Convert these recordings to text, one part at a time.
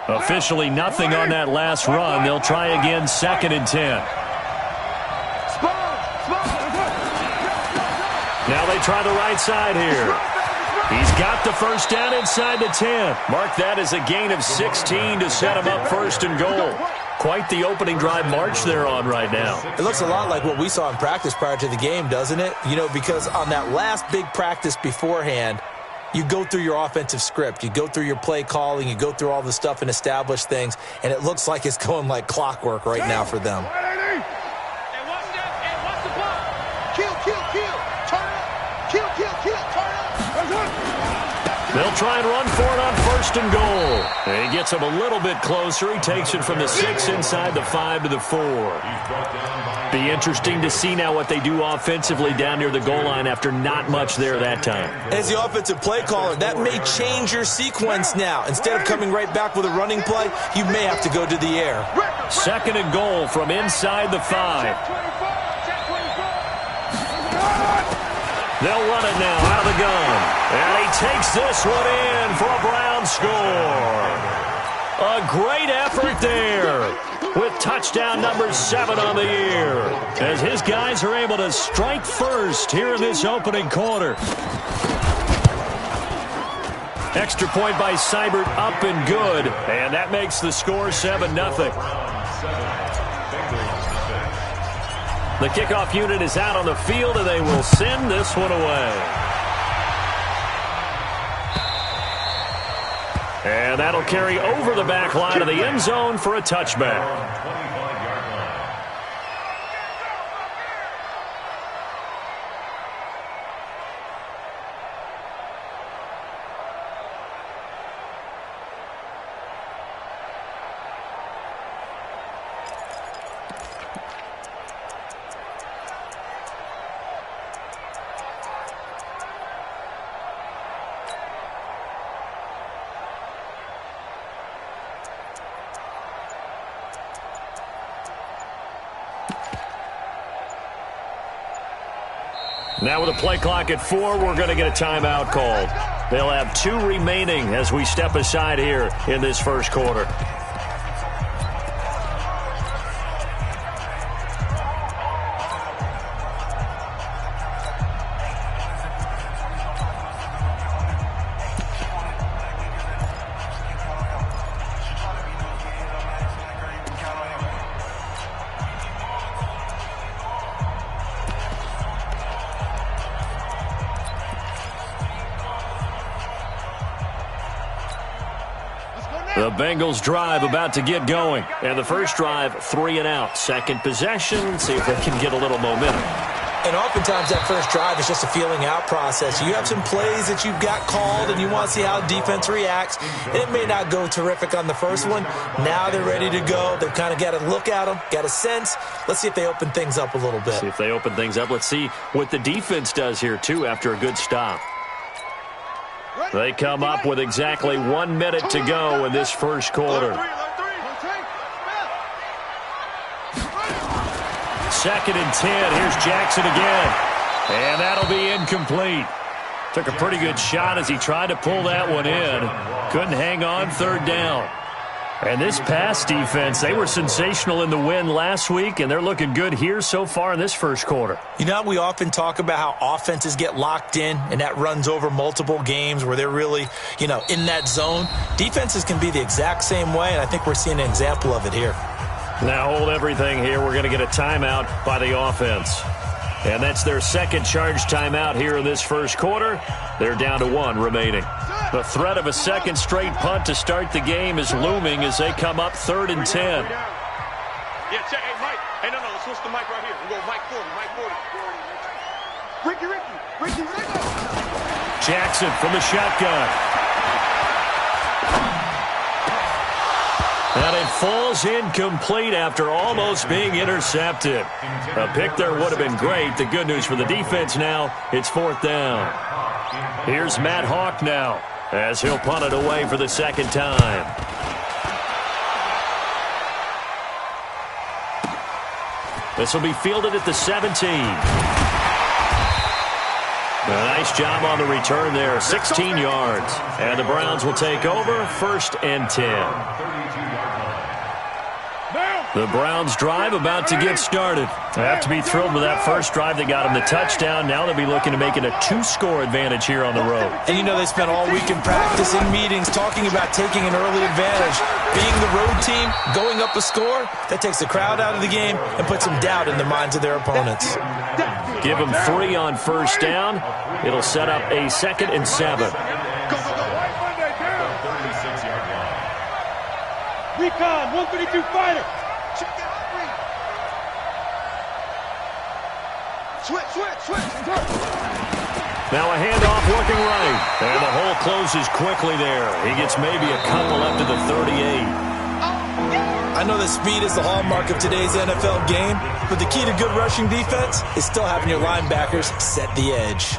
Officially nothing on that last run. They'll try again, 2nd and 10. Now they try the right side here. He's got the first down inside the 10. Mark that as a gain of 16 to set him up 1st and goal. Quite the opening drive march they're on right now. It looks a lot like what we saw in practice prior to the game, doesn't it? You know, because on that last big practice beforehand, you go through your offensive script. You go through your play calling. You go through all the stuff and establish things. And it looks like it's going like clockwork right now for them. They'll try and run for it on 1st and goal. And he gets him a little bit closer. He takes it from the 6 inside the 5 to the 4. Be interesting to see now what they do offensively down near the goal line after not much there that time. As the offensive play caller, that may change your sequence now. Instead of coming right back with a running play, you may have to go to the air. 2nd and goal from inside the 5. They'll run it now out of the gun. And he takes this one in for a Brown score. A great effort there with touchdown number 7 on the year as his guys are able to strike first here in this opening quarter. Extra point by Seibert up and good, and that makes the score 7-0. The kickoff unit is out on the field, and they will send this one away. And that'll carry over the back line of the end zone for a touchback. Now with a play clock at 4, we're going to get a timeout called. They'll have 2 remaining as we step aside here in this first quarter. The Bengals drive about to get going. And the first drive, 3 and out. Second possession, see if they can get a little momentum. And oftentimes that first drive is just a feeling out process. You have some plays that you've got called and you want to see how defense reacts. And it may not go terrific on the first one. Now they're ready to go. They've kind of got to look at them, got a sense. Let's see if they open things up a little bit. See if they open things up. Let's see what the defense does here, too, after a good stop. They come up with exactly 1 minute to go in this first quarter. 2nd and 10. Here's Jackson again. And that'll be incomplete. Took a pretty good shot as he tried to pull that one in. Couldn't hang on 3rd down. And this pass defense, they were sensational in the win last week, and they're looking good here so far in this first quarter. You know, we often talk about how offenses get locked in, and that runs over multiple games where they're really, in that zone. Defenses can be the exact same way, and I think we're seeing an example of it here. Now hold everything here. We're going to get a timeout by the offense. And that's their second charge timeout here in this first quarter. They're down to 1 remaining. The threat of a second straight punt to start the game is looming as they come up 3rd and 10. Yeah, check. Hey, Mike. Hey, no, let's switch the mic right here. We'll go Mike 40. Ricky. Jackson from the shotgun. And it falls incomplete after almost being intercepted. A pick there would have been great. The good news for the defense now, it's 4th down. Here's Matt Hawk now as he'll punt it away for the second time. This will be fielded at the 17. Nice job on the return there, 16 yards. And the Browns will take over, 1st and 10. The Browns drive about to get started. They have to be thrilled with that first drive that got them the touchdown. Now they'll be looking to make it a 2-score advantage here on the road. And you know they spent all week in practice and meetings talking about taking an early advantage. Being the road team, going up a score, that takes the crowd out of the game and puts some doubt in the minds of their opponents. Give them 3 on first down. It'll set up a 2nd and 7. Recon, 132 fighter. Switch. Now a handoff working right. And the hole closes quickly there. He gets maybe a couple up to the 38. I know that speed is the hallmark of today's NFL game, but the key to good rushing defense is still having your linebackers set the edge.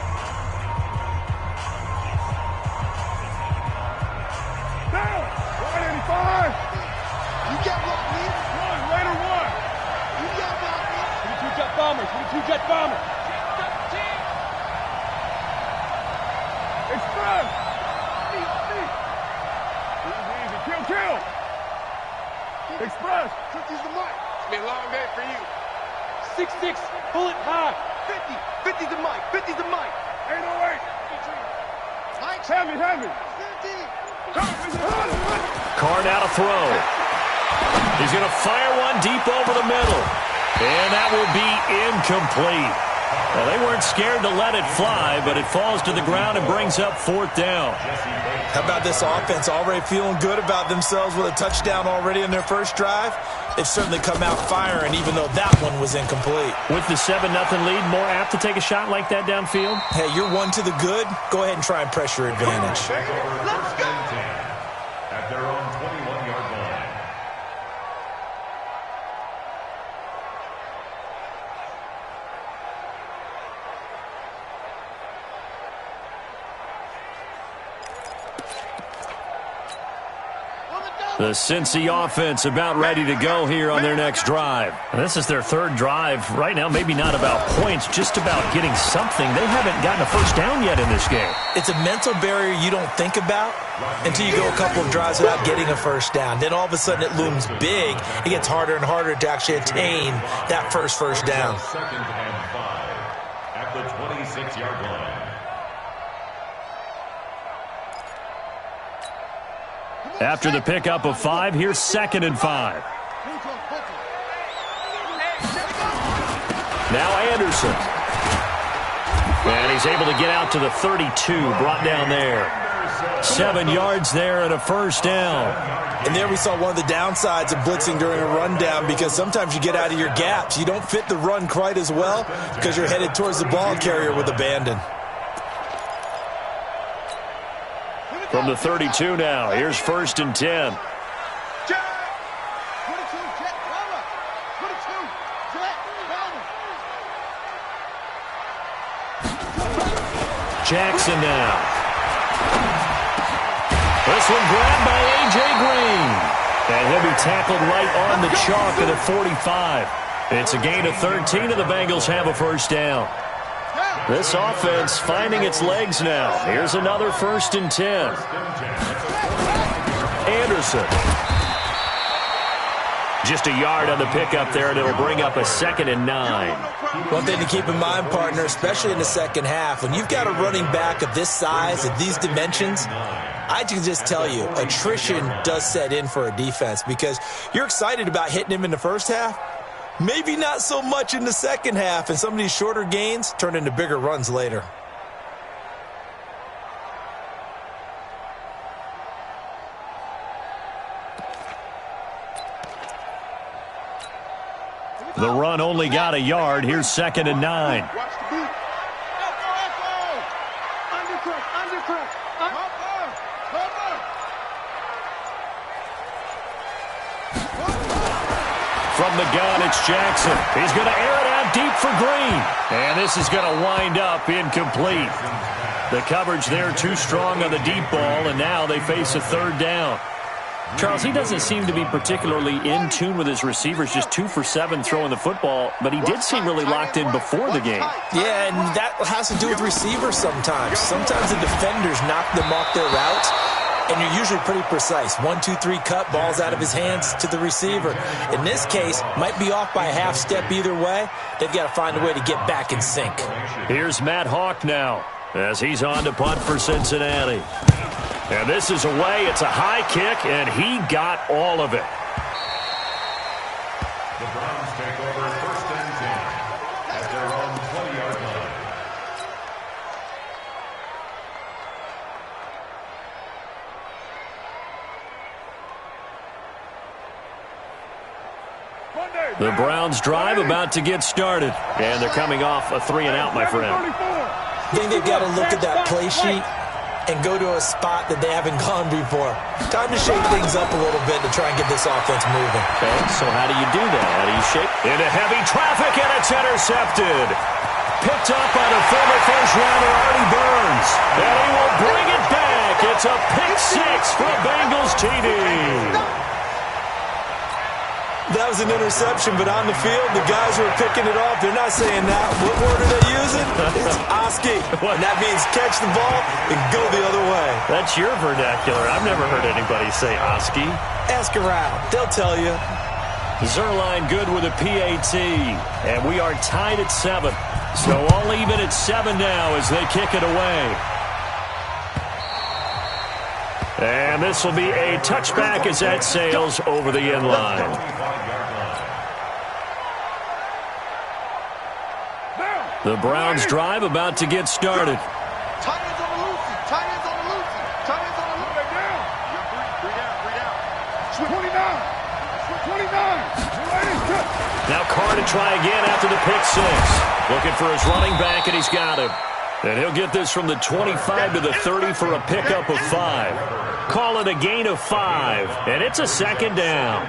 Down, 185. You got what, man? Raider 1. You got what, man? 22 jet bombers, 22 jet bombers. Express. Easy. Kill. Express. Use the mic. It's been a long day for you. 6'6", bullet high. 50. 50's the mic. 808. Mike. Heavy. 15. Carr now to throw. He's going to fire one deep over the middle. And that will be incomplete. Well, they weren't scared to let it fly, but it falls to the ground and brings up 4th down. How about this offense already feeling good about themselves with a touchdown already in their first drive? They've certainly come out firing, even though that one was incomplete. With the 7-0 lead, more apt to take a shot like that downfield? Hey, you're one to the good. Go ahead and try and press your advantage. Let's go. At their own 21-yard line. The Cincy offense about ready to go here on their next drive. This is their 3rd drive. Right now, maybe not about points, just about getting something. They haven't gotten a first down yet in this game. It's a mental barrier you don't think about until you go a couple of drives without getting a first down. Then all of a sudden it looms big. It gets harder and harder to actually attain that first down. 2nd and 5 at the 26-yard line. After the pickup of 5, here's 2nd and 5. Now Anderson. And he's able to get out to the 32, brought down there. 7 yards there and a first down. And there we saw one of the downsides of blitzing during a rundown, because sometimes you get out of your gaps. You don't fit the run quite as well because you're headed towards the ball carrier with abandon. From the 32 now, here's 1st and 10. Jackson now. This one grabbed by A.J. Green. And he'll be tackled right on the chalk at the 45. It's a gain of 13, and the Bengals have a first down. This offense finding its legs now. Here's another 1st and 10. Anderson. Just a yard on the pickup there, and it'll bring up a 2nd and 9. One thing to keep in mind, partner, especially in the second half, when you've got a running back of this size, of these dimensions, I can just tell you, attrition does set in for a defense, because you're excited about hitting him in the first half. Maybe not so much in the second half, and some of these shorter gains turn into bigger runs later. The run only got a yard. Here's 2nd and 9. Watch the beat. Undercut. From the gun, it's Jackson. He's going to air it out deep for Green. And this is going to wind up incomplete. The coverage there too strong on the deep ball, and now they face a 3rd down. Charles, he doesn't seem to be particularly in tune with his receivers, just 2 for 7 throwing the football, but he did seem really locked in before the game. Yeah, and that has to do with receivers sometimes. Sometimes the defenders knock them off their routes, and you're usually pretty precise. 1, 2, 3 cut, balls out of his hands to the receiver. In this case, might be off by a half step either way. They've got to find a way to get back in sync. Here's Matt Hawk now as he's on to punt for Cincinnati. And this is away. It's a high kick, and he got all of it. The Browns take over 1st and 10 at their own 20-yard line. The Browns drive about to get started, and they're coming off a 3-and-out, my friend. I think they've got to look at that play sheet and go to a spot that they haven't gone before. Time to shake things up a little bit to try and get this offense moving. Okay, so how do you do that? How do you shake? Into heavy traffic, and it's intercepted. Picked up by the former first-rounder Artie Burns. And he will bring it back. It's a pick 6 for Bengals TD. That was an interception, but on the field, the guys who are picking it off, they're not saying that. What word are they using? It's Oski. And that means catch the ball and go the other way. That's your vernacular. I've never heard anybody say Oski. Ask around. They'll tell you. Zerline good with a PAT. And we are tied at 7. So all even at 7 now as they kick it away. And this will be a touchback as that sails over the end line. The Browns drive about to get started. Tight ends on the loosey. Tight ends on the loosey. Tight ends on the loosey. Down. Three down. Switch 29. 29. Now Carr to try again after the pick 6. Looking for his running back, and he's got him. And he'll get this from the 25 to the 30 for a pickup of 5. Call it a gain of 5, and it's a 2nd down.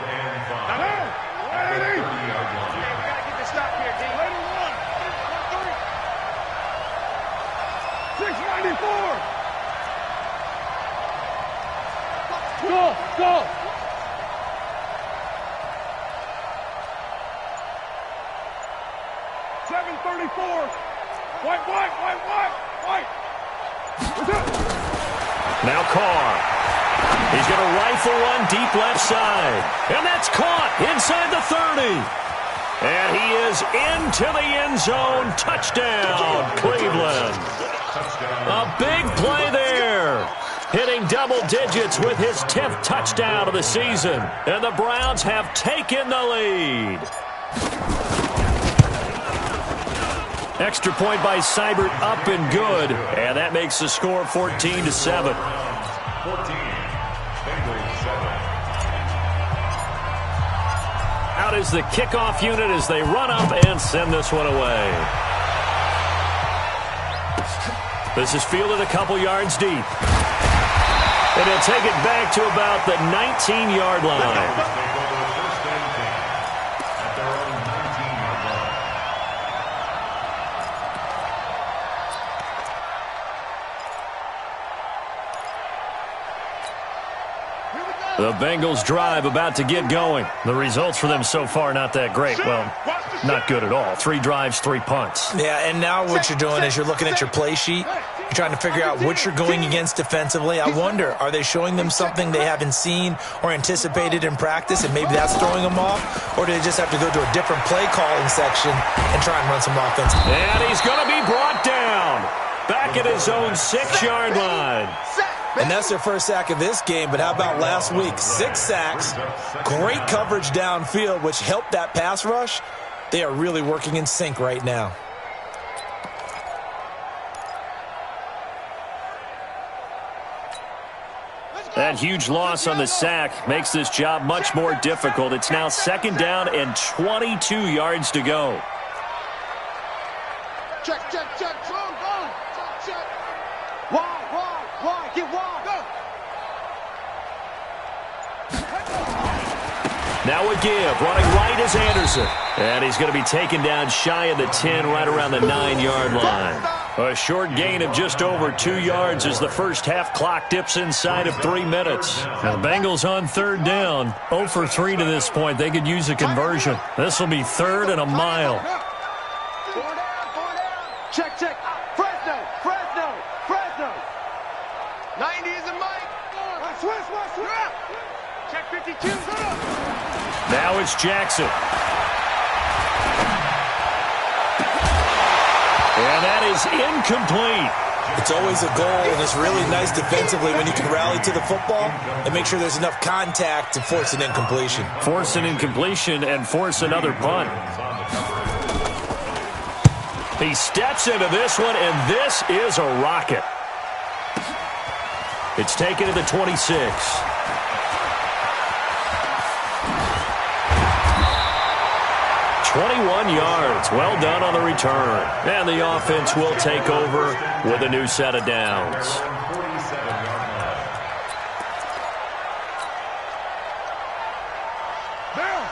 Go! 7:34. White. Now Carr. He's going to rifle one deep left side. And that's caught inside the 30. And he is into the end zone. Touchdown, Cleveland. A big play there. Hitting double digits with his 10th touchdown of the season. And the Browns have taken the lead. Extra point by Seibert, up and good. And that makes the score 14-7. 14. Bengals 7. Out is the kickoff unit as they run up and send this one away. This is fielded a couple yards deep. And he'll take it back to about the 19-yard line. The Bengals drive about to get going. The results for them so far not that great. Well, not good at all. 3 drives, 3 punts. Yeah, and now what you're doing is you're looking at your play sheet. You're trying to figure out what you're going against defensively. I wonder, are they showing them something they haven't seen or anticipated in practice, and maybe that's throwing them off? Or do they just have to go to a different play calling section and try and run some offense? And he's going to be brought down. Back at his own 6-yard line. And that's their first sack of this game, but how about last week? 6 sacks, great coverage downfield, which helped that pass rush. They are really working in sync right now. That huge loss on the sack makes this job much more difficult. It's now 2nd down and 22 yards to go. Check. Go. Check. Wide. Get wide. Go. Now a give. Running right is Anderson. And he's going to be taken down shy of the 10, right around the 9-yard line. A short gain of just over 2 yards as the first half clock dips inside of 3 minutes. The Bengals on third down. 0 for 3 to this point. They could use a conversion. This will be 3rd and a mile. 4 down. Check. Fresno. 90 is a mic. Switch. Check 52. Now it's Jackson. And that is incomplete. It's always a goal, and it's really nice defensively when you can rally to the football and make sure there's enough contact to force an incompletion. Force an incompletion and force another punt. He steps into this one, and this is a rocket. It's taken to the 26. 21 yards. Well done on the return. And the offense will take over with a new set of downs.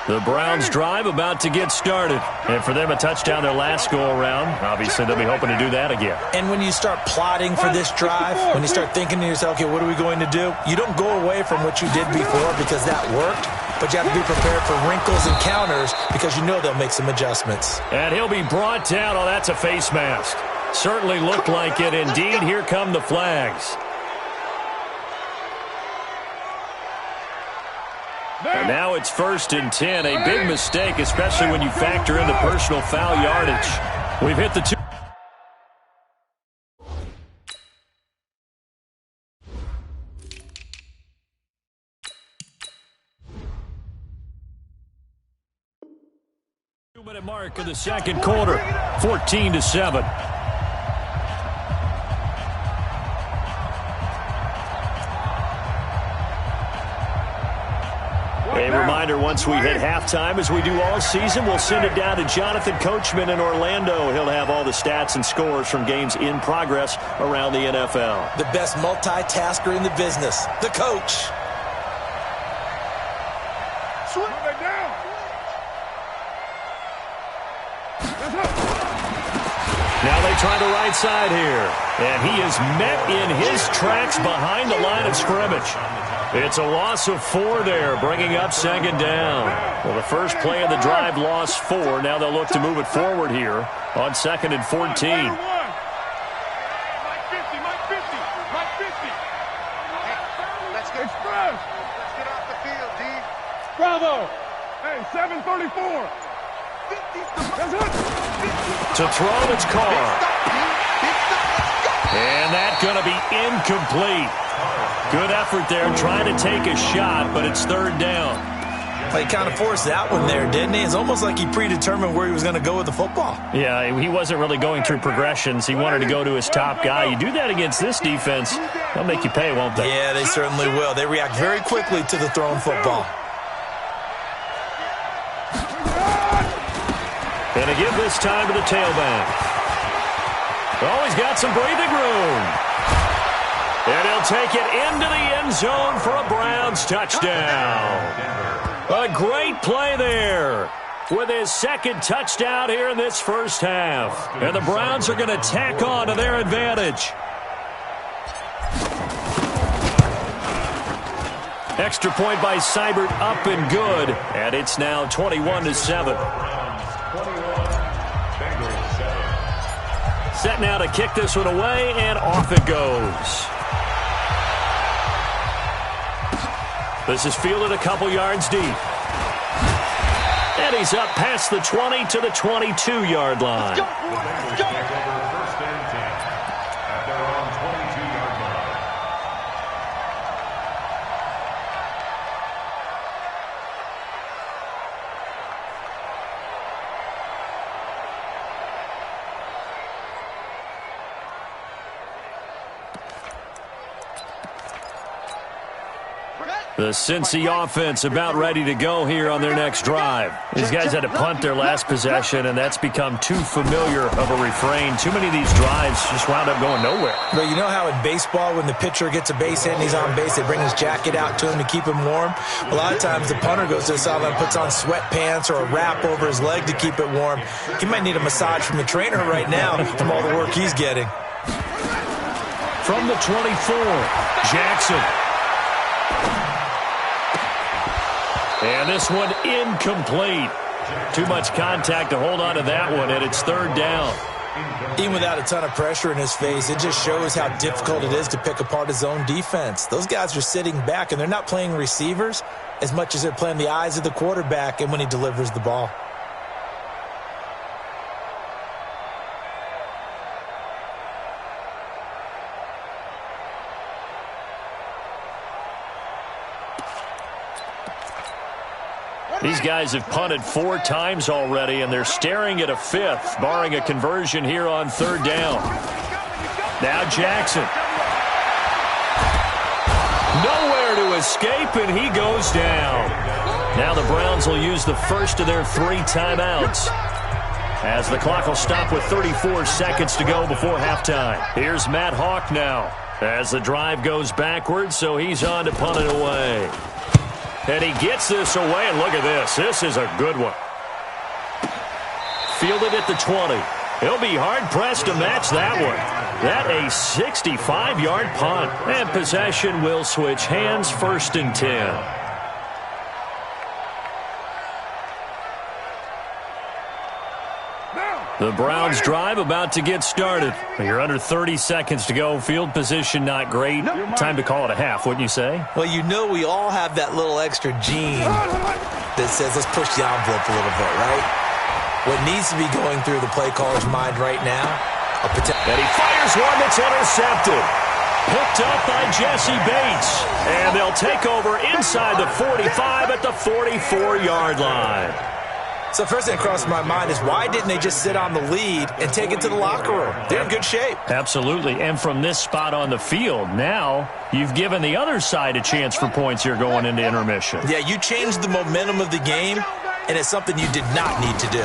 The Browns drive about to get started. And for them, a touchdown their last go-around. Obviously, they'll be hoping to do that again. And when you start plotting for this drive, when you start thinking to yourself, okay, what are we going to do? You don't go away from what you did before because that worked. But you have to be prepared for wrinkles and counters because you know they'll make some adjustments. And he'll be brought down. Oh, that's a face mask. Certainly looked like it. Indeed, here come the flags. And now it's 1st and 10. A big mistake, especially when you factor in the personal foul yardage. We've hit the 2. Two-minute mark of the second quarter. 14-7. A reminder, once we hit halftime, as we do all season, we'll send it down to Jonathan Coachman in Orlando. He'll have all the stats and scores from games in progress around the NFL. The best multitasker in the business, the coach. Now they try the right side here. And he is met in his tracks behind the line of scrimmage. It's a loss of 4 there, bringing up 2nd down. Well, the first play of the drive lost 4. Now they'll look to move it forward here on 2nd and 14. Mike 50. Hey, let's get off the field, D. Bravo. Hey, 734. To throw, it's Carr. And that's going to be incomplete. Good effort there, trying to take a shot, but it's 3rd down. Well, he kind of forced that one there, didn't he? It's almost like he predetermined where he was going to go with the football. Yeah, he wasn't really going through progressions. He wanted to go to his top guy. You do that against this defense, they'll make you pay, won't they? Yeah, they certainly will. They react very quickly to the thrown football. And to give this time to the tailback. Oh, he's got some breathing room. And he'll take it into the end zone for a Browns touchdown. A great play there with his 2nd touchdown here in this first half. And the Browns are going to tack on to their advantage. Extra point by Seibert, up and good. And it's now 21-7. Set now to kick this one away, and off it goes. This is fielded a couple yards deep. And he's up past the 20 to the 22-yard line. Let's go. First and 10 at their own 22-yard line. The Cincy offense about ready to go here on their next drive. These guys had to punt their last possession, and that's become too familiar of a refrain. Too many of these drives just wound up going nowhere. But you know how in baseball, when the pitcher gets a base hit and he's on base, they bring his jacket out to him to keep him warm? A lot of times the punter goes to the sideline, puts on sweatpants or a wrap over his leg to keep it warm. He might need a massage from the trainer right now from all the work he's getting. From the 24, Jackson. And this one incomplete. Too much contact to hold on to that one, and it's third down. Even without a ton of pressure in his face, it just shows how difficult it is to pick apart his own defense. Those guys are sitting back, and they're not playing receivers as much as they're playing the eyes of the quarterback and when he delivers the ball. These guys have punted 4 times already, and they're staring at a 5th, barring a conversion here on third down. Now Jackson. Nowhere to escape, and he goes down. Now the Browns will use the first of their 3 timeouts, as the clock will stop with 34 seconds to go before halftime. Here's Matt Hawk now, as the drive goes backwards, so he's on to punt it away. And he gets this away, and look at this. This is a good one. Fielded at the 20. He'll be hard-pressed to match that one. That a 65-yard punt. And possession will switch hands, 1st and 10. The Browns drive about to get started. You're under 30 seconds to go. Field position not great. Time to call it a half, wouldn't you say? Well, you know we all have that little extra gene that says let's push the envelope a little bit, right? What needs to be going through the play caller's mind right now, and he fires one that's intercepted. Picked up by Jesse Bates. And they'll take over inside the 45 at the 44-yard line. So first thing that crossed my mind is why didn't they just sit on the lead and take it to the locker room? They're in good shape. Absolutely. And from this spot on the field, now you've given the other side a chance for points here going into intermission. Yeah, you changed the momentum of the game, and it's something you did not need to do.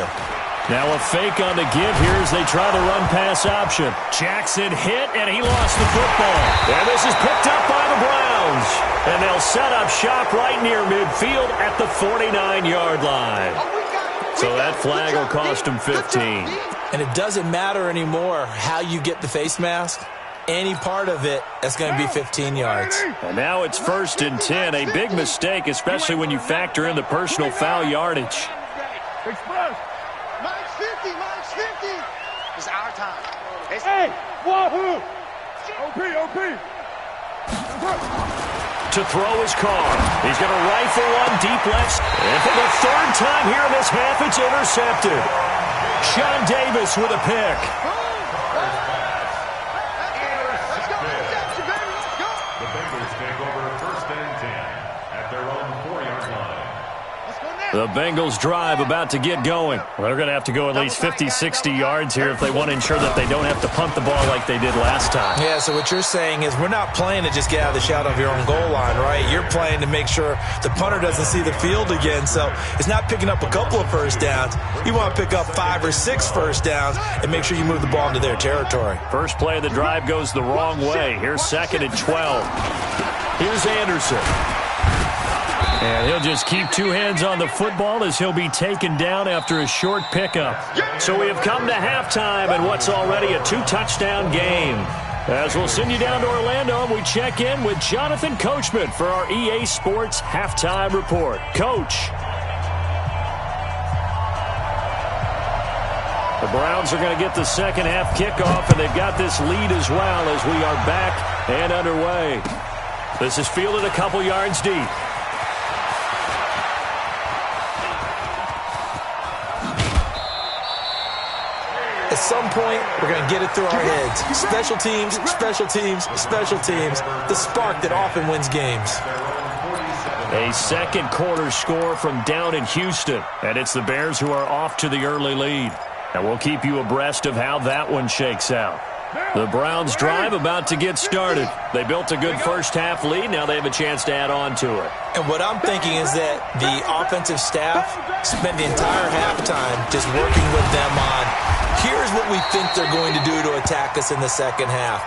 Now a fake on the give here as they try the run-pass option. Jackson hit, and he lost the football. And this is picked up by the Browns. And they'll set up shop right near midfield at the 49-yard line. So that flag will cost him 15. And it doesn't matter anymore how you get the face mask. Any part of it, that's going to be 15 yards. And now it's 1st and 10. A big mistake, especially when you factor in the personal foul yardage. Express. Minus 50. It's our time. Hey, wahoo! OP. To throw his car. He's going to rifle one deep left. And for the 3rd time here in this half, it's intercepted. Sean Davis with a pick. The Bengals take over 1st and 10 at their own 4-yard line. The Bengals drive about to get going. Well, they're going to have to go at least 50, 60 yards here if they want to ensure that they don't have to punt the ball like they did last time. Yeah, so what you're saying is we're not playing to just get out of the shadow of your own goal line, right? You're playing to make sure the punter doesn't see the field again. So it's not picking up a couple of first downs. You want to pick up 5 or 6 first downs and make sure you move the ball into their territory. First play of the drive goes the wrong way. Here's 2nd and 12. Here's Anderson. And he'll just keep 2 hands on the football as he'll be taken down after a short pickup. So we have come to halftime in what's already a 2-touchdown game. As we'll send you down to Orlando, and we check in with Jonathan Coachman for our EA Sports Halftime Report. Coach. The Browns are going to get the second half kickoff, and they've got this lead as well as we are back and underway. This is fielded a couple yards deep. At some point, we're going to get it through our heads. Special teams, special teams, special teams. The spark that often wins games. A second quarter score from down in Houston. And it's the Bears who are off to the early lead. And we'll keep you abreast of how that one shakes out. The Browns drive about to get started. They built a good first-half lead. Now they have a chance to add on to it. And what I'm thinking is that the offensive staff spent the entire halftime just working with them on, here's what we think they're going to do to attack us in the second half.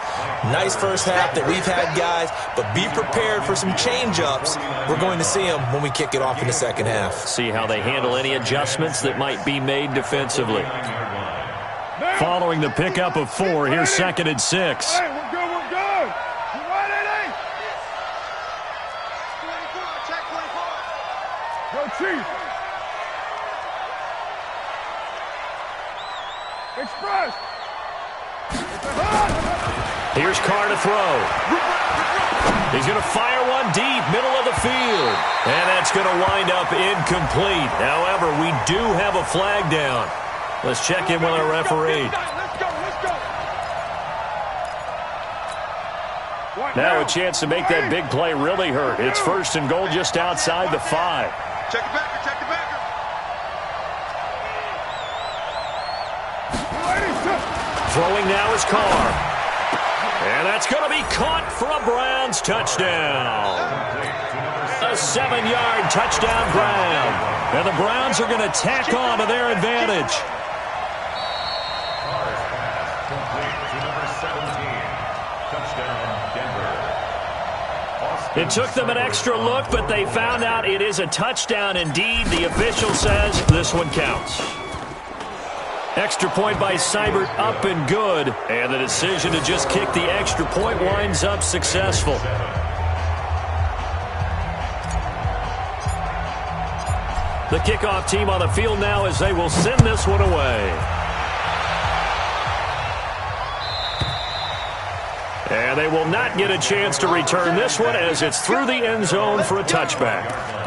Nice first half that we've had, guys, but be prepared for some change-ups. We're going to see them when we kick it off in the second half. See how they handle any adjustments that might be made defensively. Following the pickup of 4, here's 2nd and 6. Hey, we're good, we're good. You right, Eddie? 24, check 24. Go, Chief. Express. Here's Carr to throw. He's going to fire one deep, middle of the field. And that's going to wind up incomplete. However, we do have a flag down. Let's check in with our referee. Let's go. Now a chance to make that big play really hurt. It's 1st and goal just outside the 5. Check the backer. Throwing now is Carr. And that's going to be caught for a Browns touchdown. A 7-yard touchdown Brown. And the Browns are going to tack on to their advantage. It took them an extra look, but they found out it is a touchdown indeed. The official says this one counts. Extra point by Seibert, up and good. And the decision to just kick the extra point winds up successful. The kickoff team on the field now as they will send this one away. And they will not get a chance to return this one as it's through the end zone for a touchback.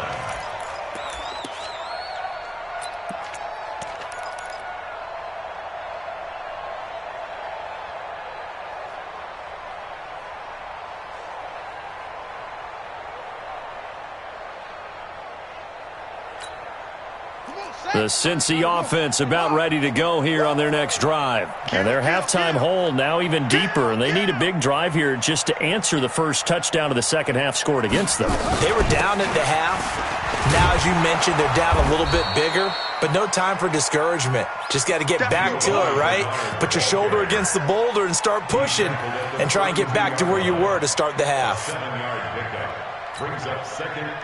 The Cincy offense about ready to go here on their next drive. And their halftime hole now even deeper, and they need a big drive here just to answer the first touchdown of the second half scored against them. They were down at the half. Now, as you mentioned, they're down a little bit bigger, but no time for discouragement. Just got to get back to it, right? Put your shoulder against the boulder and start pushing and try and get back to where you were to start the half.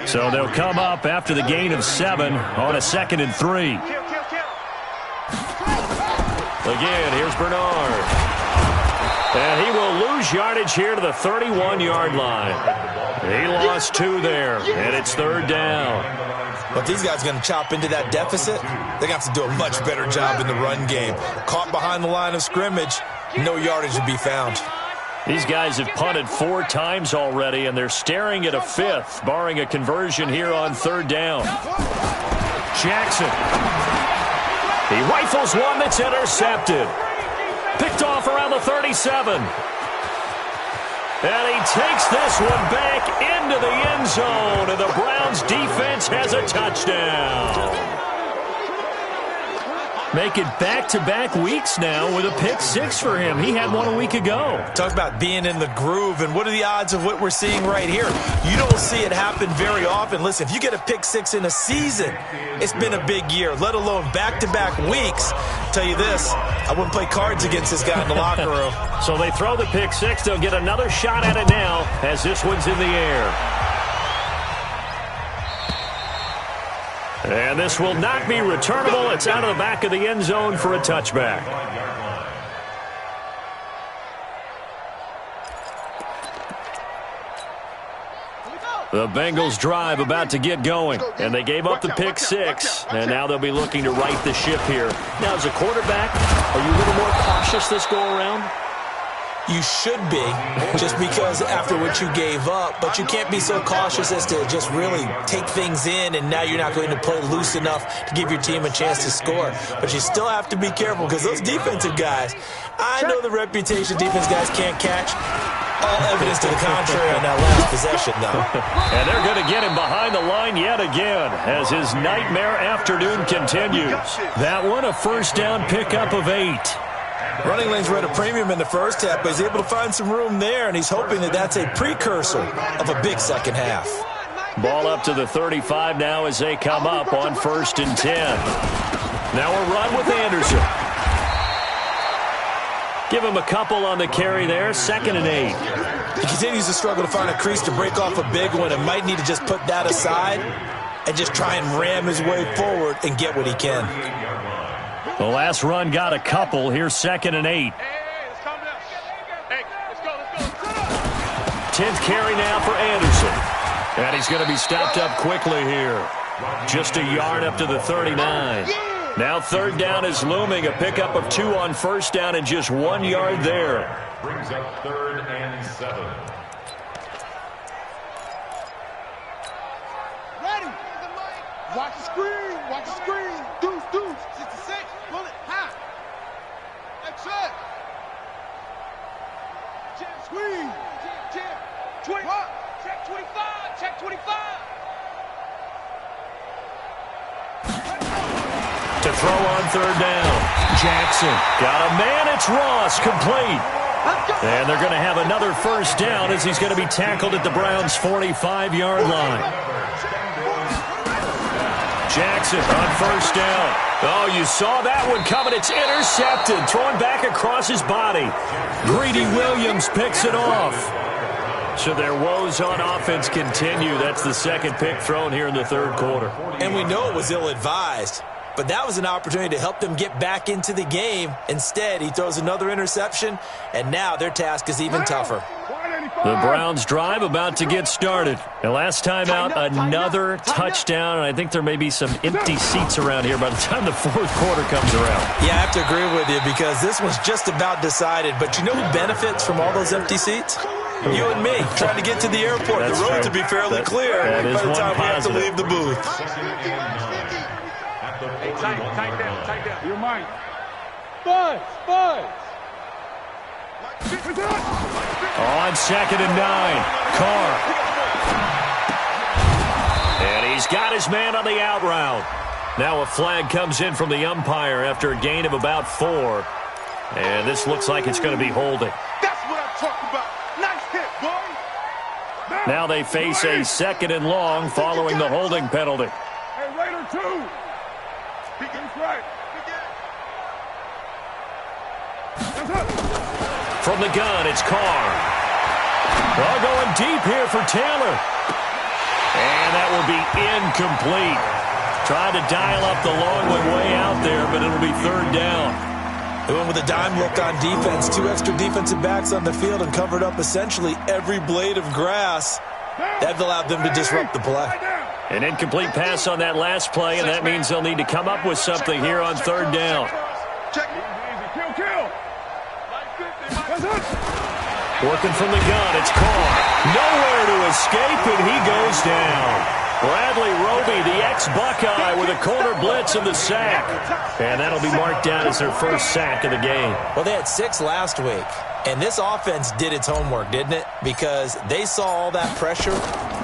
So they'll come up after the gain of 7 on a 2nd and 3. Again, here's Bernard. And he will lose yardage here to the 31-yard line. He lost 2 there, and it's 3rd down. But these guys are going to chop into that deficit. They're going to have to do a much better job in the run game. Caught behind the line of scrimmage, no yardage to be found. These guys have punted 4 times already, and they're staring at a 5th, barring a conversion here on 3rd down. Jackson. He rifles one that's intercepted. Picked off around the 37. And he takes this one back into the end zone, and the Browns defense has a touchdown. Make it back-to-back weeks now with a pick-6 for him. He had one a week ago. Talk about being in the groove, and what are the odds of what we're seeing right here? You don't see it happen very often. Listen, if you get a pick-6 in a season, it's been a big year, let alone back-to-back weeks. I'll tell you this, I wouldn't play cards against this guy in the locker room. So they throw the pick-6. They'll get another shot at it now as this one's in the air. And this will not be returnable. It's out of the back of the end zone for a touchback. The Bengals drive about to get going, and they gave up the pick-6, and now they'll be looking to right the ship here. Now, as a quarterback, are you a little more cautious this go-around? You should be, just because after what you gave up, but you can't be so cautious as to just really take things in, and now you're not going to play loose enough to give your team a chance to score. But you still have to be careful, because those defensive guys, I know the reputation defense guys can't catch. All evidence to the contrary on that last possession, though. And they're going to get him behind the line yet again as his nightmare afternoon continues. That one, a first down pickup of 8. Running lanes were at a premium in the first half, but he's able to find some room there, and he's hoping that that's a precursor of a big second half. Ball up to the 35 now as they come up on 1st and 10. Now a run with Anderson. Give him a couple on the carry there, 2nd and 8. He continues to struggle to find a crease to break off a big one and might need to just put that aside and just try and ram his way forward and get what he can. The last run got a couple. Here's 2nd and 8. Hey, let's calm down. Hey, let's go. 10th carry now for Anderson. And he's going to be stopped up quickly here. Just a yard up to the 39. Now 3rd down is looming. A pickup of 2 on 1st down and just 1 yard there. Brings up 3rd and 7. Ready. Watch the screen. Watch the screen. Deuce. 66. Bullet. High. Extra. Jam. Squeeze. Jam. 20. Check 25. Check 25. To throw on 3rd down. Jackson got a man. It's Ross, complete. And they're going to have another 1st down as he's going to be tackled at the Browns' 45-yard line. Jackson on 1st down. Oh, you saw that one coming. It's intercepted. Thrown back across his body. Greedy Williams picks it off. So their woes on offense continue. That's the 2nd pick thrown here in the 3rd quarter. And we know it was ill-advised. But that was an opportunity to help them get back into the game. Instead, he throws another interception, and now their task is even tougher. The Browns drive about to get started. And last time out, another touchdown. And I think there may be some empty seats around here by the time the 4th quarter comes around. Yeah, I have to agree with you because this one's just about decided. But you know who benefits from all those empty seats? You and me, trying to get to the airport. That's the road true. to be fairly clear that by is the one time we have to positive. leave the booth. Hey, tight down. Your mind. Buzz. On 2nd and 9, Carr. And he's got his man on the out route. Now a flag comes in from the umpire after a gain of about 4. And this looks like it's going to be holding. That's what I'm talking about. Nice hit, boy. Now they face a 2nd and long following the holding penalty. Hey, Raider 2. He's right. From the gun, it's Carr. Well, going deep here for Taylor. And that will be incomplete. Tried to dial up the long one way out there, but it'll be 3rd down. They went with a dime look on defense. 2 extra defensive backs on the field and covered up essentially every blade of grass. That allowed them to disrupt the play. An incomplete pass on that last play, and that means they'll need to come up with something here on 3rd down. Kill. Working from the gun, it's Carr. Nowhere to escape, and he goes down. Bradley Roby, the ex-Buckeye, with a corner blitz and the sack. And that'll be marked down as their 1st sack of the game. Well, they had 6 last week, and this offense did its homework, didn't it? Because they saw all that pressure,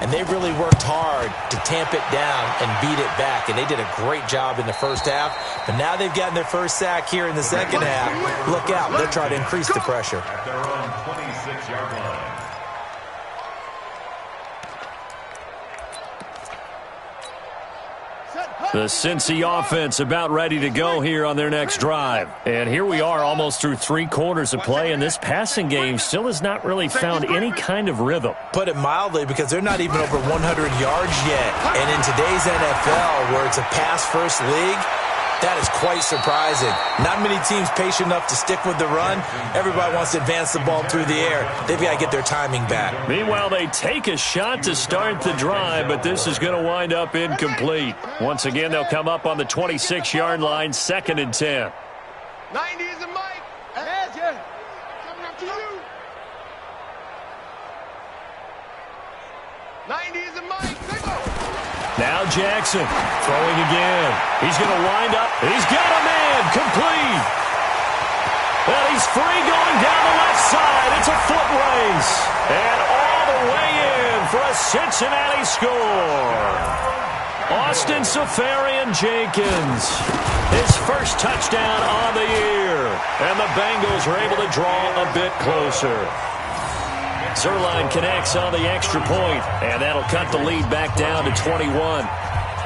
and they really worked hard to tamp it down and beat it back. And they did a great job in the first half. But now they've gotten their 1st sack here in the 2nd half. Look out. They're trying to increase the pressure. At their own 26-yard line. The Cincy offense about ready to go here on their next drive. And here we are almost through 3 quarters of play, and this passing game still has not really found any kind of rhythm. Put it mildly, because they're not even over 100 yards yet. And in today's NFL, where it's a pass-first league, that is quite surprising. Not many teams patient enough to stick with the run. Everybody wants to advance the ball through the air. They've got to get their timing back. Meanwhile, they take a shot to start the drive, but this is going to wind up incomplete. Once again, they'll come up on the 26-yard line, 2nd and 10. 90 is a mic. Coming up to you. 90 is a mic. Now Jackson throwing again. He's going to wind up. He's got a man complete. Well, he's free going down the left side. It's a foot race. And all the way in for a Cincinnati score. Austin Safarian-Jenkins, his first touchdown on the year. And the Bengals are able to draw a bit closer. Zerline connects on the extra point, and that'll cut the lead back down to 21.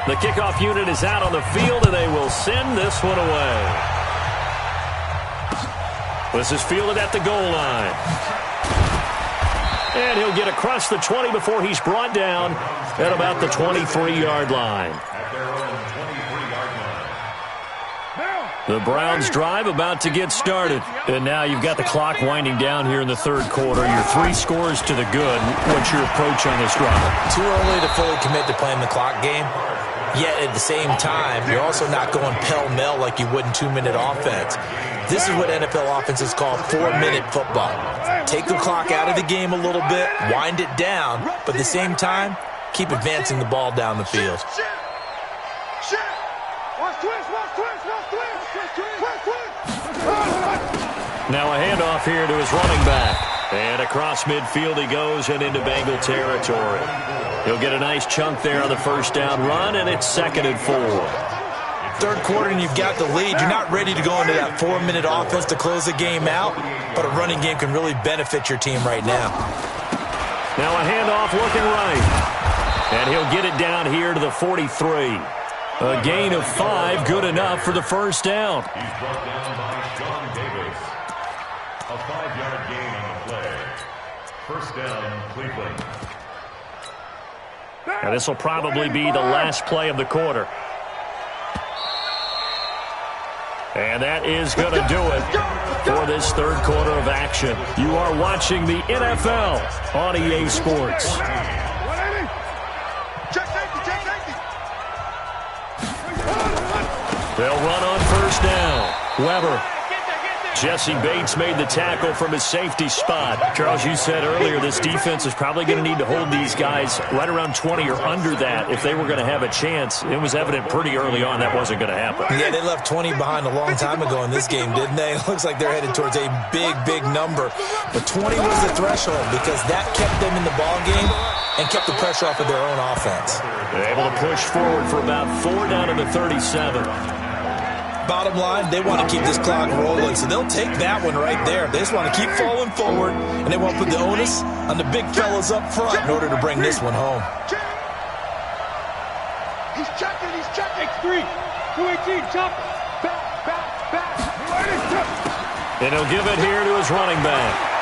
The kickoff unit is out on the field, and they will send this one away. This is fielded at the goal line. And he'll get across the 20 before he's brought down at about the 23-yard line. The Browns drive about to get started. And now you've got the clock winding down here in the third quarter. You're 3 scores to the good. What's your approach on this drive? Too early to fully commit to playing the clock game. Yet at the same time, you're also not going pell-mell like you would in 2-minute offense. This is what NFL offenses call 4-minute football. Take the clock out of the game a little bit, wind it down, but at the same time, keep advancing the ball down the field. Now a handoff here to his running back. And across midfield he goes and into Bengal territory. He'll get a nice chunk there on the first down run, and it's 2nd and 4. Third quarter and you've got the lead. You're not ready to go into that 4-minute offense to close the game out, but a running game can really benefit your team right now. Now a handoff looking right. And he'll get it down here to the 43. A gain of 5, good enough for the first down. He's brought down by Sean Davis. A 5-yard gain on the play. First down, Cleveland. And this will probably be the last play of the quarter. And that is going to do it for this third quarter of action. You are watching the NFL on EA Sports. They'll run on first down. Weber. Jesse Bates made the tackle from his safety spot. Charles, you said earlier this defense is probably going to need to hold these guys right around 20 or under that if they were going to have a chance. It was evident pretty early on that wasn't going to happen. Yeah, they left 20 behind a long time ago in this game, didn't they? It looks like they're headed towards a big, big number. But 20 was the threshold because that kept them in the ball game and kept the pressure off of their own offense. They're able to push forward for about 4 down to the 37. Bottom line, they want to keep this clock rolling, so they'll take that one right there. They just want to keep falling forward, and they won't put the onus on the big fellas up front in order to bring this one home. He's checking, X3, 218, chop, back. And he'll give it here to his running back.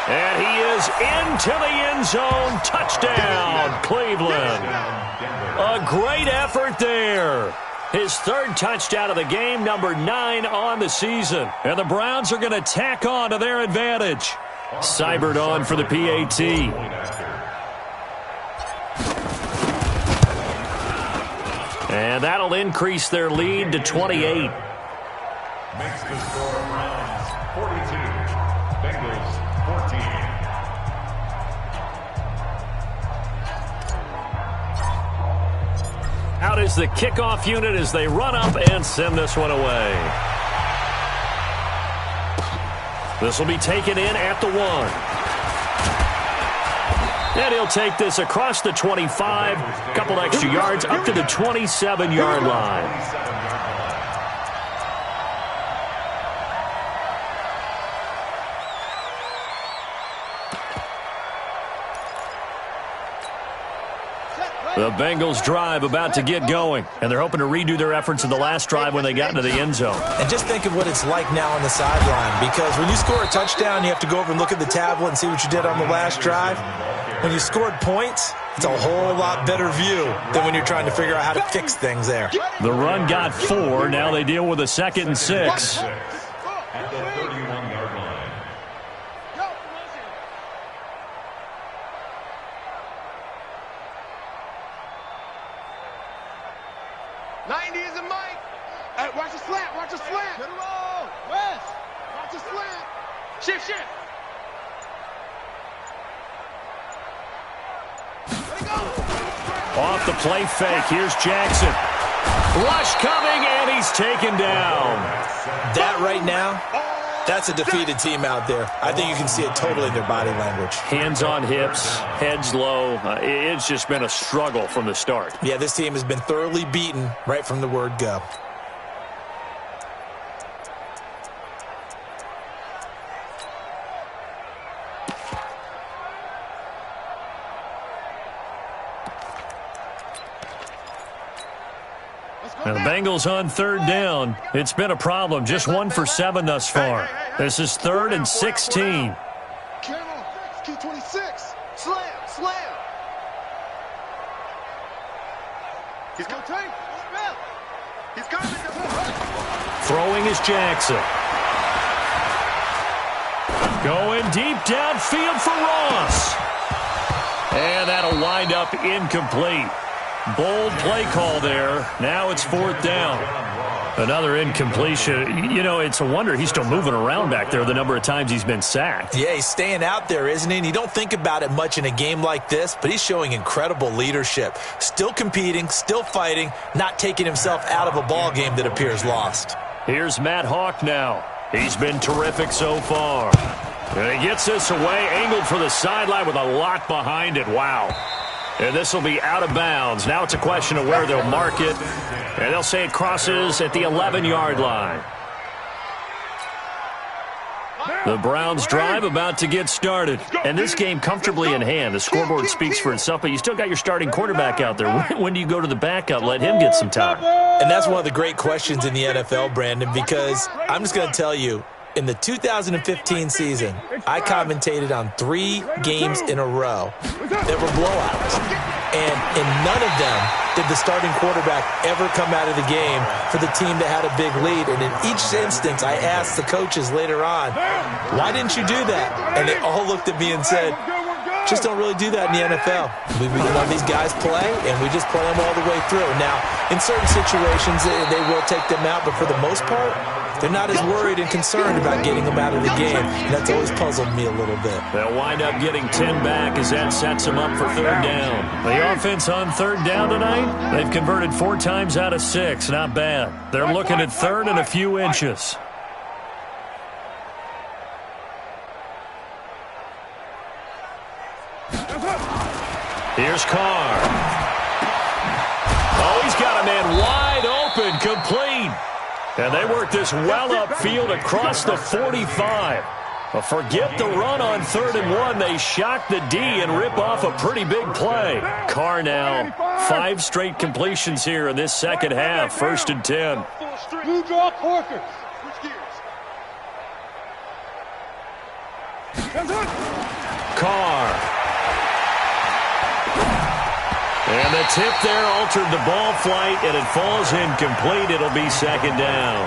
And he is into the end zone. Touchdown, Cleveland. A great effort there. His 3rd touchdown of the game, number 9 on the season. And the Browns are going to tack on to their advantage. Seibert on for the PAT. And that'll increase their lead to 28. Makes the score Browns 42, Bengals 14. Out is the kickoff unit as they run up and send this one away. This will be taken in at the 1. And he'll take this across the 25, a couple extra yards, up to the 27-yard line. The Bengals drive about to get going, and they're hoping to redo their efforts in the last drive when they got into the end zone. And just think of what it's like now on the sideline, because when you score a touchdown, you have to go over and look at the tablet and see what you did on the last drive. When you scored points, it's a whole lot better view than when you're trying to figure out how to fix things there. The run got 4. Now they deal with a 2nd and 6. At the 31-yard line. 90 is a mic. Hey, watch the slant. Get it roll. West. Watch the slant. Shift. Let it go. Off the play fake. Here's Jackson. Rush coming, and he's taken down. That right now, That's a defeated team out there. I think you can see it totally in their body language. Hands on hips, heads low. It's just been a struggle from the start. Yeah, this team has been thoroughly beaten right from the word go. And the Bengals on third down. It's been a problem. Just 1 for 7 thus far. This is 3rd and 16. Key 26. Slam. He's going to take. He's got it. Throwing is Jackson. Going deep downfield for Ross. And that'll wind up incomplete. Bold play call there. Now it's 4th down. Another incompletion. You know, it's a wonder he's still moving around back there the number of times he's been sacked. Yeah, he's staying out there, isn't he? And you don't think about it much in a game like this, but he's showing incredible leadership. Still competing, still fighting, not taking himself out of a ball game that appears lost. Here's Matt Hawk now. He's been terrific so far. And he gets this away, angled for the sideline with a lot behind it. Wow. And this will be out of bounds. Now it's a question of where they'll mark it. And they'll say it crosses at the 11-yard line. The Browns drive about to get started. And this game comfortably in hand. The scoreboard speaks for itself, but you still got your starting quarterback out there. When do you go to the backup? Let him get some time. And that's one of the great questions in the NFL, Brandon, because I'm just going to tell you, in the 2015 season, I commentated on 3 games in a row that were blowouts. And in none of them did the starting quarterback ever come out of the game for the team that had a big lead. And in each instance, I asked the coaches later on, why didn't you do that? And they all looked at me and said, just don't really do that in the NFL. We let these guys play, and we just play them all the way through. Now, in certain situations, they will take them out, but for the most part, they're not as worried and concerned about getting them out of the game. And that's always puzzled me a little bit. They'll wind up getting 10 back as that sets them up for 3rd down. The offense on 3rd down tonight, they've converted 4 times out of 6. Not bad. They're looking at 3rd and a few inches. Here's Carr. Oh, he's got a man wide open, complete. And they work this well upfield across the 45. Well, forget the run on 3rd and 1. They shock the D and rip off a pretty big play. Carr now, 5 straight completions here in this second half. 1st and 10. Blue draw Corker. Switch gears. Carr. And the tip there altered the ball flight, and it falls incomplete. It'll be 2nd down.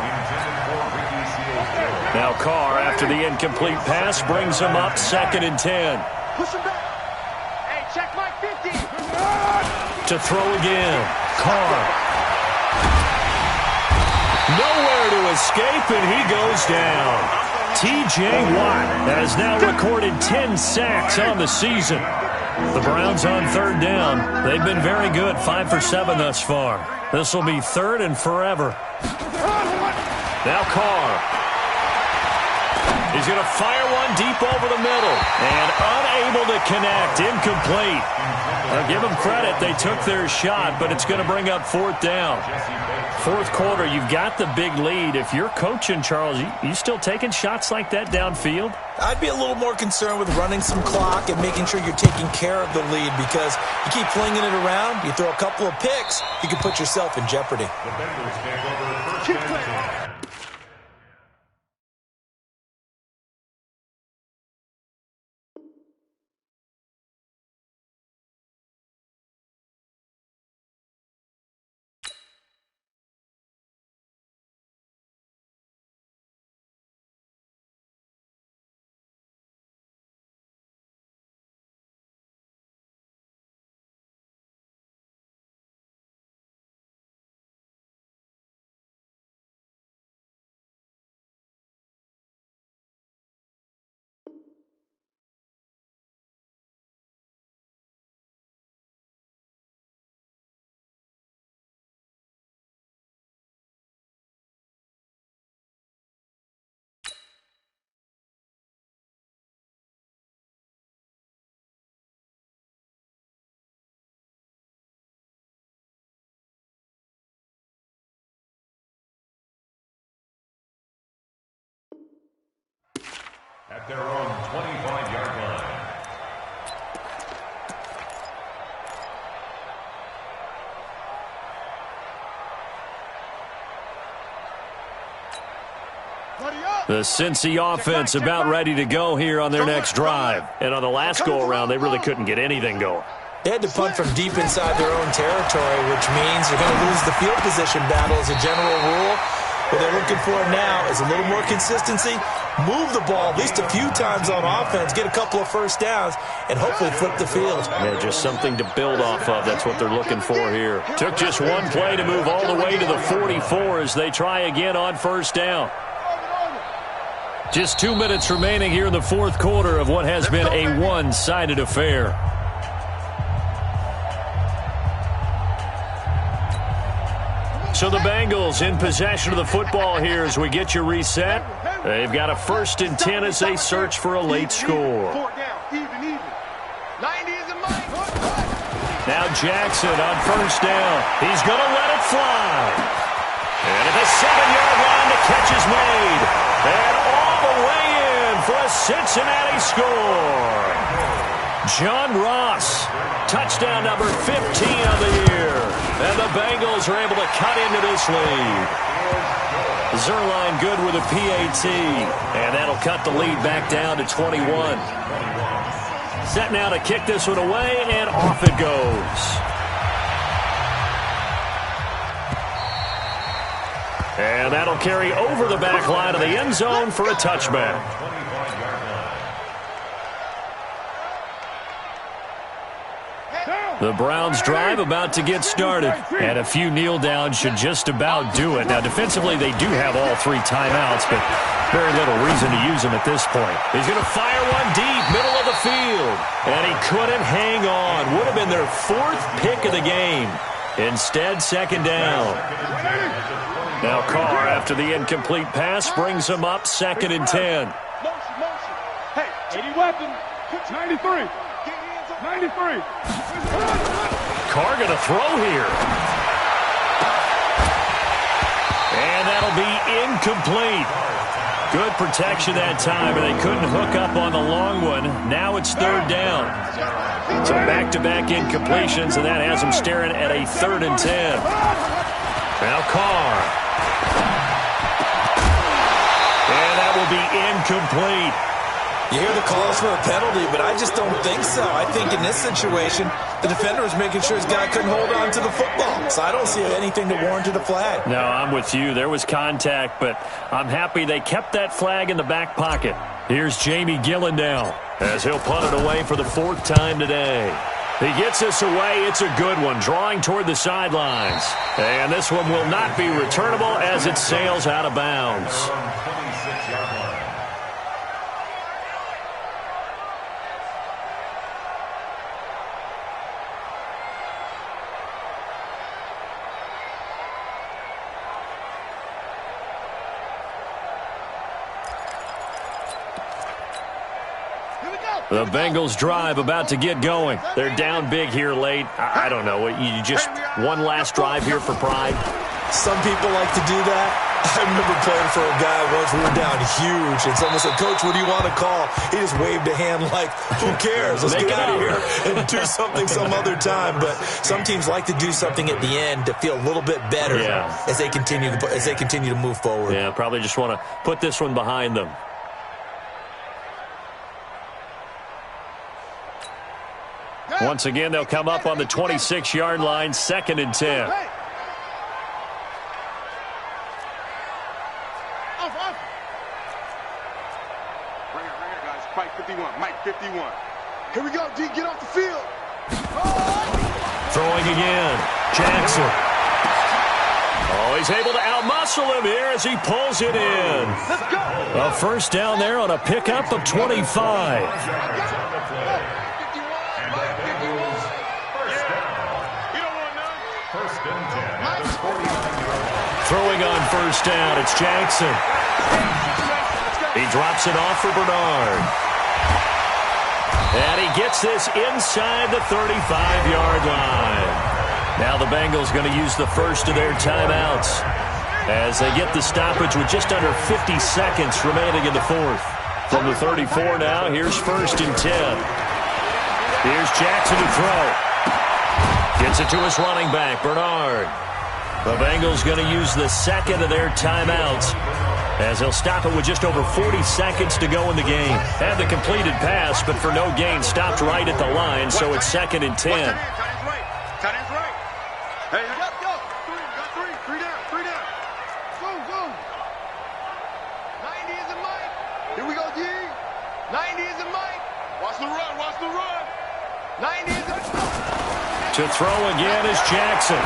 Now Carr, after the incomplete pass, brings him up 2nd and 10. Push him back. Hey, check my 50. To throw again. Carr. Nowhere to escape, and he goes down. T.J. Watt has now recorded 10 sacks on the season. The Browns on 3rd down. They've been very good, 5 for 7 thus far. This will be 3rd and forever. Now Carr. He's going to fire one deep over the middle. And unable to connect. Incomplete. I'll give them credit. They took their shot, but it's going to bring up 4th down. 4th quarter, you've got the big lead. If you're coaching, Charles, you still taking shots like that downfield? I'd be a little more concerned with running some clock and making sure you're taking care of the lead, because you keep flinging it around, you throw a couple of picks, you can put yourself in jeopardy. The Bengals take over 1st and 10. at their own 25-yard line. The Cincy offense about ready to go here on their next drive. And on the last go-around, they really couldn't get anything going. They had to punt from deep inside their own territory, which means they're going to lose the field position battle as a general rule. What they're looking for now is a little more consistency, move the ball at least a few times on offense, get a couple of first downs, and hopefully flip the field. Yeah, just something to build off of. That's what they're looking for here. Took just one play to move all the way to the 44 as they try again on first down. Just 2 minutes remaining here in the fourth quarter of what has been a one-sided affair. So the Bengals in possession of the football here as we get you reset. They've got a 1st and 10 as they search for a late score. Now Jackson on first down. He's going to let it fly. And at the 7-yard line, the catch is made. And all the way in for a Cincinnati score. John Ross, touchdown number 15 of the year. And the Bengals are able to cut into this lead. Zerline good with a PAT. And that'll cut the lead back down to 21. Set now to kick this one away, and off it goes. And that'll carry over the back line of the end zone for a touchback. The Browns drive about to get started. And a few kneel downs should just about do it. Now, defensively, they do have all 3 timeouts, but very little reason to use them at this point. He's going to fire one deep, middle of the field. And he couldn't hang on. Would have been their 4th pick of the game. Instead, 2nd down. Now Carr, after the incomplete pass, brings him up 2nd and 10. Hey, 80 weapon. 93. 93. Carr going to throw here. And that'll be incomplete. Good protection that time, and they couldn't hook up on the long one. Now it's 3rd down. So back-to-back incompletions, and that has them staring at a 3rd and 10. Now Carr. And that will be incomplete. You hear the calls for a penalty, but I just don't think so. I think in this situation, the defender was making sure his guy couldn't hold on to the football. So I don't see anything to warrant a flag. No, I'm with you. There was contact, but I'm happy they kept that flag in the back pocket. Here's Jamie Gillen now as he'll punt it away for the 4th time today. He gets this away. It's a good one, drawing toward the sidelines. And this one will not be returnable as it sails out of bounds. The Bengals drive about to get going. They're down big here late. I don't know. You just one last drive here for pride? Some people like to do that. I remember playing for a guy once. We were down huge, and someone said, "Coach, what do you want to call?" He just waved a hand like, "Who cares? Let's get out of here and do something some other time." But some teams like to do something at the end to feel a little bit better as they continue to move forward. Yeah, probably just want to put this one behind them. Once again, they'll come up on the 26-yard line, 2nd and 10. Off. Bring it, guys. Mike 51. Mike 51. Here we go, D. Get off the field. Throwing again. Jackson. Oh, he's able to outmuscle him here as he pulls it in. Let's go. A 1st down there on a pickup of 25. Throwing on 1st down, it's Jackson. He drops it off for Bernard. And he gets this inside the 35-yard line. Now the Bengals going to use the first of their timeouts as they get the stoppage with just under 50 seconds remaining in the 4th. From the 34 now, here's 1st and 10. Here's Jackson to throw. Gets it to his running back, Bernard. The Bengals going to use the second of their timeouts, as they'll stop it with just over 40 seconds to go in the game. Had the completed pass, but for no gain, stopped right at the line, so it's 2nd and 10. Tight end's right. Hey, go. Got three down. Go. 90 is a Mike. Here we go, G. 90 is a Mike. Watch the run. 90 is a... To throw again is Jackson.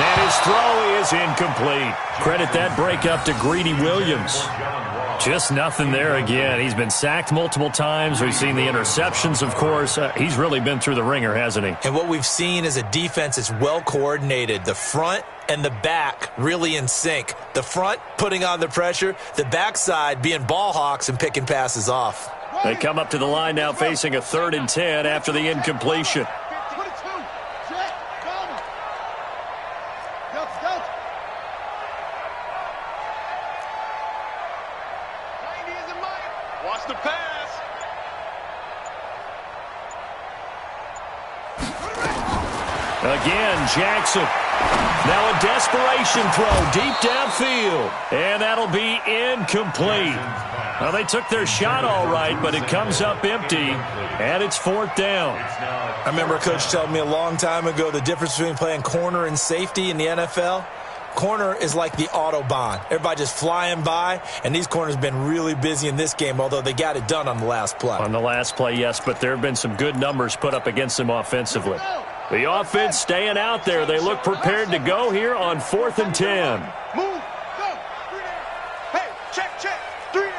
And his throw is incomplete. Credit that breakup to Greedy Williams. Just nothing there again. He's been sacked multiple times. We've seen the interceptions, of course. He's really been through the ringer, hasn't he? And what we've seen is a defense that's well coordinated. The front and the back really in sync. The front putting on the pressure, the backside being ball hawks and picking passes off. They come up to the line now facing a 3rd and 10 after the incompletion. Watch the pass. Again, Jackson. Now a desperation throw deep downfield. And that'll be incomplete. Well, they took their shot all right, but it comes up empty, and it's 4th down. I remember a coach telling me a long time ago the difference between playing corner and safety in the NFL. Corner is like the Autobahn. Everybody just flying by, and these corners have been really busy in this game, although they got it done on the last play. On the last play, yes, but there have been some good numbers put up against them offensively. The offense staying out there. They look prepared to go here on 4th and 10. Move, go, 3 down. Hey, check, 3 down.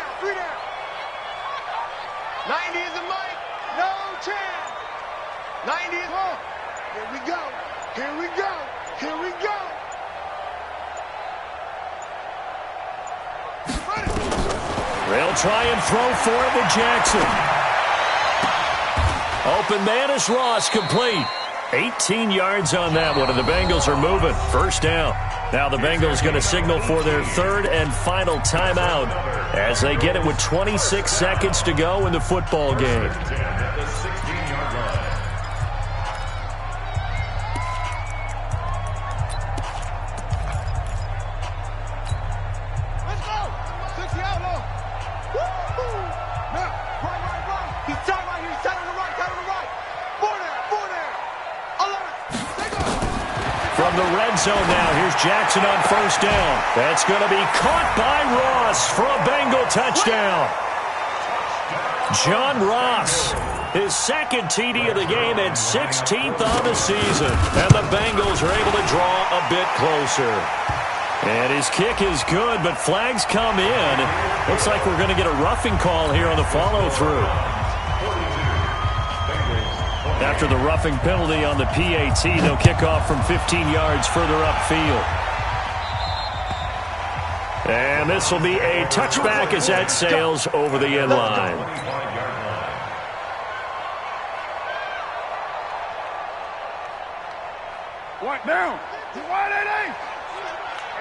90 is a Mike, no chance. 90 is on. Here we go. They'll try and throw for it with Jackson. Open man is Ross, complete. 18 yards on that one, and the Bengals are moving. 1st down. Now the Bengals going to signal for their 3rd and final timeout as they get it with 26 seconds to go in the football game. At the 16-yard line. Let's go. 60 out low. Woo-hoo. Now, right. He's tight right here. He's tight on the right. 4 there. 11. Take off. From the red zone now, here's Jackson on 1st down. That's going to be caught by Ross for a Bengal touchdown. John Ross, his 2nd TD of the game and 16th on the season. And the Bengals are able to draw a bit closer. And his kick is good, but flags come in. Looks like we're going to get a roughing call here on the follow-through. After the roughing penalty on the PAT, they'll kick off from 15 yards further upfield. And this will be a touchback as that sails over the end line. What now? Wide 8-8.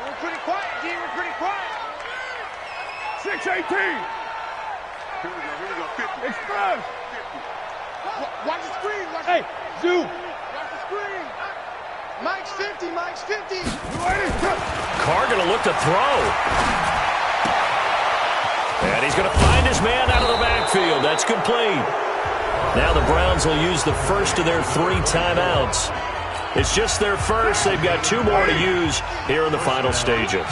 We're pretty quiet, G. We're pretty quiet. 6-18. Here we go. 50. Express. 50. Watch the screen. Hey, zoom. Watch the screen. Mike's 50. Carr going to look to throw. And he's going to find his man out of the backfield. That's complete. Now the Browns will use the first of their 3 timeouts. It's just their first. They've got 2 more to use here in the final stages.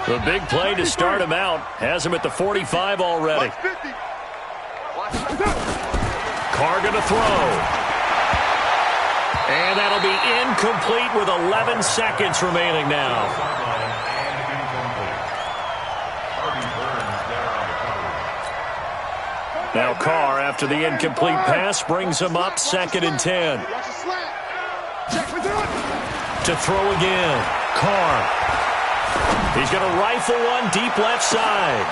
The big play to start him out has him at the 45 already. Carr going to throw. And that'll be incomplete with 11 seconds remaining now. Now Carr, after the incomplete pass, brings him up 2nd and 10. To throw again. Carr. He's going to rifle one deep left side.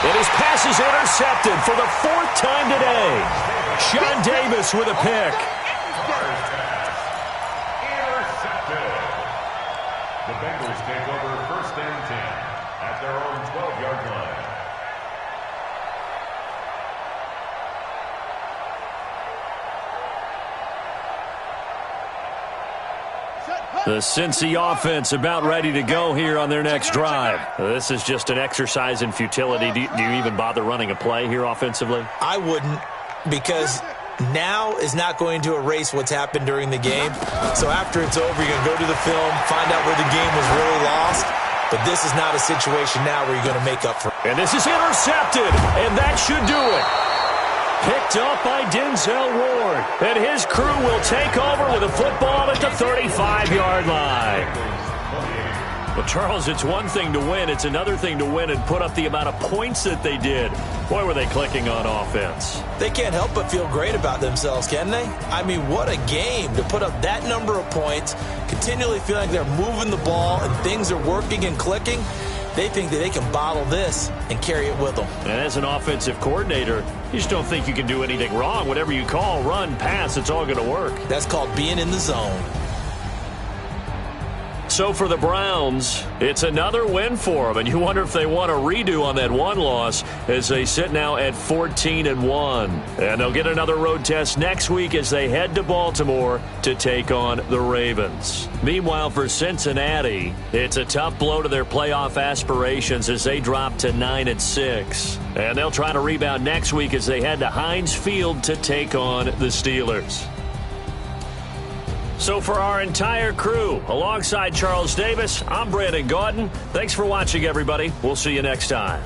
And his pass is intercepted for the 4th time today. Sean Davis with a pick. Intercepted. The Bengals take over 1st and 10 at their own 12-yard line. The Cincy offense about ready to go here on their next drive. This is just an exercise in futility. Do you even bother running a play here offensively? I wouldn't, because now is not going to erase what's happened during the game. So after it's over, you're going to go to the film, find out where the game was really lost. But this is not a situation now where you're going to make up for it. And this is intercepted, and that should do it. Picked up by Denzel Ward. And his crew will take over with a football at the 35-yard line. Well, Charles, it's one thing to win. It's another thing to win and put up the amount of points that they did. Boy, were they clicking on offense. They can't help but feel great about themselves, can they? I mean, what a game to put up that number of points, continually feeling like they're moving the ball and things are working and clicking. They think that they can bottle this and carry it with them. And as an offensive coordinator, you just don't think you can do anything wrong. Whatever you call, run, pass, it's all going to work. That's called being in the zone. So for the Browns, it's another win for them, and you wonder if they want a redo on that one loss as they sit now at 14-1. And they'll get another road test next week as they head to Baltimore to take on the Ravens. Meanwhile, for Cincinnati, it's a tough blow to their playoff aspirations as they drop to 9-6. And they'll try to rebound next week as they head to Heinz Field to take on the Steelers. So for our entire crew, alongside Charles Davis, I'm Brandon Gaudin. Thanks for watching, everybody. We'll see you next time.